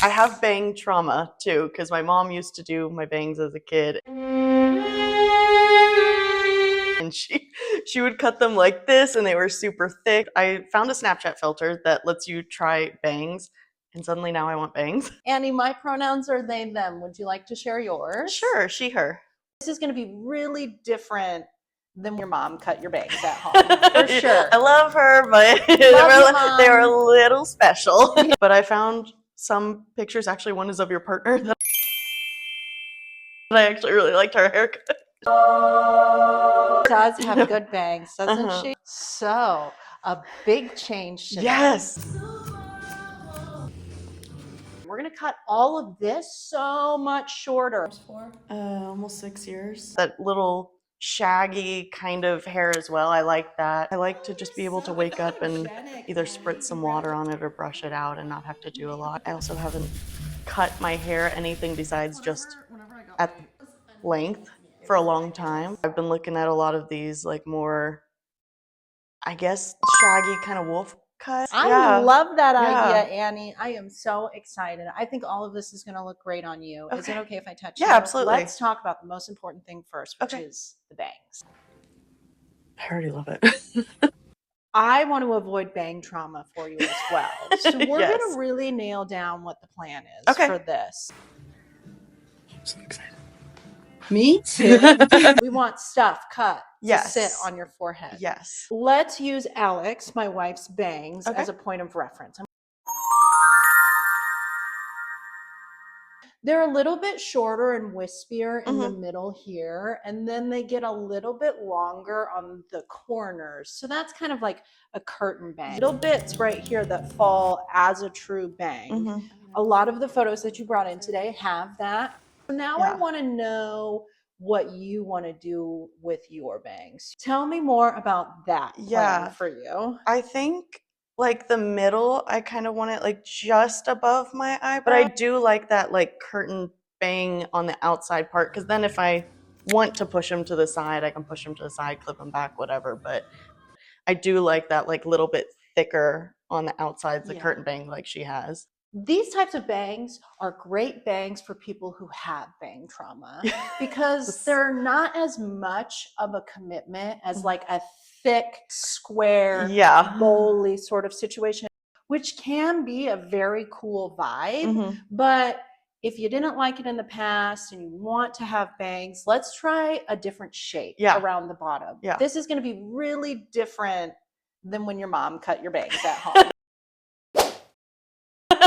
I have bang trauma too, because my mom used to do my bangs as a kid. And she would cut them like this and they were super thick. I found a Snapchat filter that lets you try bangs, and suddenly now I want bangs. Annie, my pronouns are they, them. Would you like to share yours? Sure, she, her. This is going to be really different than when your mom cut your bangs at home, for sure. I love her, but they were a little special. But I found some pictures, actually one is of your partner, that I actually really liked her haircut. Does have good bangs, doesn't she? So, a big change today. Yes. We're gonna cut all of this so much shorter. Almost 6 years. That little shaggy kind of hair as well, I like that. I like to just be able to wake up and either spritz some water on it or brush it out and not have to do a lot. I also haven't cut my hair anything besides just at length for a long time. I've been looking at a lot of these like more, I guess, shaggy kind of wolf cut. I love that idea, Annie. I am so excited. I think all of this is going to look great on you. Okay. Is it okay if I touch you? Yeah, absolutely. Let's talk about the most important thing first, which is the bangs. I already love it. I want to avoid bang trauma for you as well. So we're going to really nail down what the plan is for this. I'm so excited. Me too. We want stuff cut to sit on your forehead. Yes. Let's use Alex, my wife's bangs, as a point of reference. They're a little bit shorter and wispier in the middle here, and then they get a little bit longer on the corners. So that's kind of like a curtain bang. Little bits right here that fall as a true bang. A lot of the photos that you brought in today have that. So now I want to know what you want to do with your bangs. Tell me more about that plan for you. I think like the middle, I kind of want it like just above my eyebrow, but I do like that like curtain bang on the outside part, because then if I want to push them to the side, I can push them to the side, clip them back, whatever. But I do like that like little bit thicker on the outside, the curtain bang like she has. These types of bangs are great bangs for people who have bang trauma because they're not as much of a commitment as like a thick, square, bowly sort of situation, which can be a very cool vibe. But if you didn't like it in the past and you want to have bangs, let's try a different shape around the bottom. This is going to be really different than when your mom cut your bangs at home.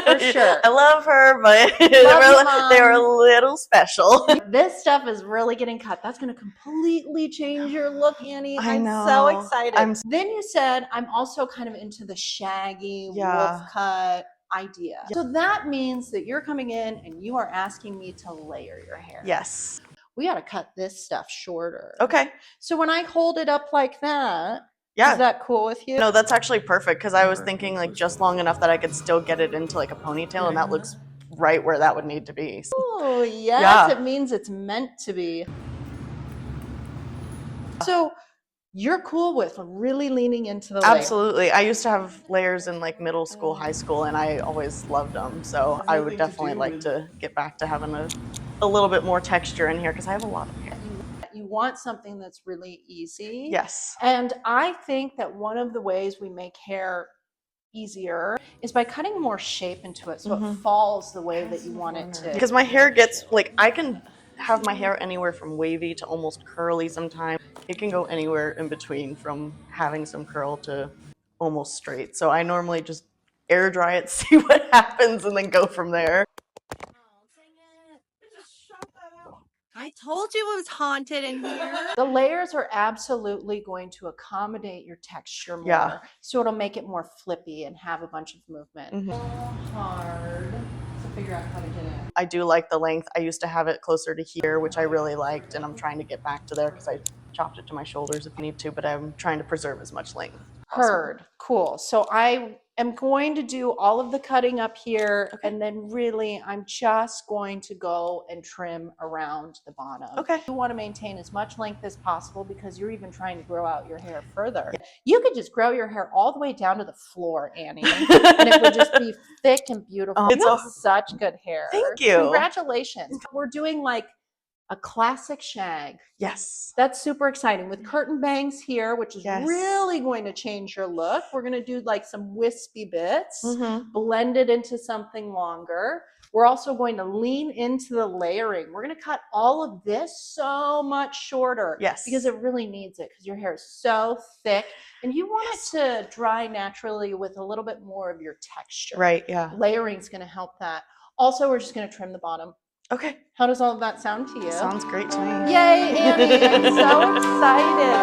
For sure. I love her, but they were a little special. This stuff is really getting cut. That's going to completely change your look, Annie. I'm so excited. Then you said, I'm also kind of into the shaggy wolf cut idea. So that means that you're coming in and you are asking me to layer your hair. Yes. We got to cut this stuff shorter. Okay. So when I hold it up like that, is that cool with you? No, that's actually perfect, because I was thinking like just long enough that I could still get it into like a ponytail, and that looks right where that would need to be. Oh, yes, it means it's meant to be. So you're cool with really leaning into the Absolutely. I used to have layers in like middle school, high school, and I always loved them. So I would definitely like to get back to having a little bit more texture in here, because I have a lot of hair. You want something that's really easy. Yes. And I think that one of the ways we make hair easier is by cutting more shape into it so it falls the way that you want it to. Because my hair gets like, I can have my hair anywhere from wavy to almost curly sometimes. It can go anywhere in between, from having some curl to almost straight. So I normally just air dry it, see what happens, and then go from there. I told you it was haunted in here. The layers are absolutely going to accommodate your texture more. So it'll make it more flippy and have a bunch of movement. Hard to figure out how to get it. I do like the length. I used to have it closer to here, which I really liked, and I'm trying to get back to there because I chopped it to my shoulders if you need to, but I'm trying to preserve as much length. Heard. Cool. So I am going to do all of the cutting up here, Okay. and then really I'm just going to go and trim around the bottom. Okay. You want to maintain as much length as possible because you're even trying to grow out your hair further. You could just grow your hair all the way down to the floor, Annie, and it would just be thick and beautiful. It's You have such good hair. Thank you. Congratulations. We're doing like a classic shag. Yes. That's super exciting with curtain bangs here, which is Yes. really going to change your look. We're going to do like some wispy bits, Mhm. blend it into something longer. We're also going to lean into the layering. We're going to cut all of this so much shorter. Yes. Because it really needs it because your hair is so thick and you want it to dry naturally with a little bit more of your texture. Right, yeah. Layering is going to help that. Also, we're just going to trim the bottom. Okay. How does all of that sound to you? Sounds great to me. Yay, Annie, I'm so excited.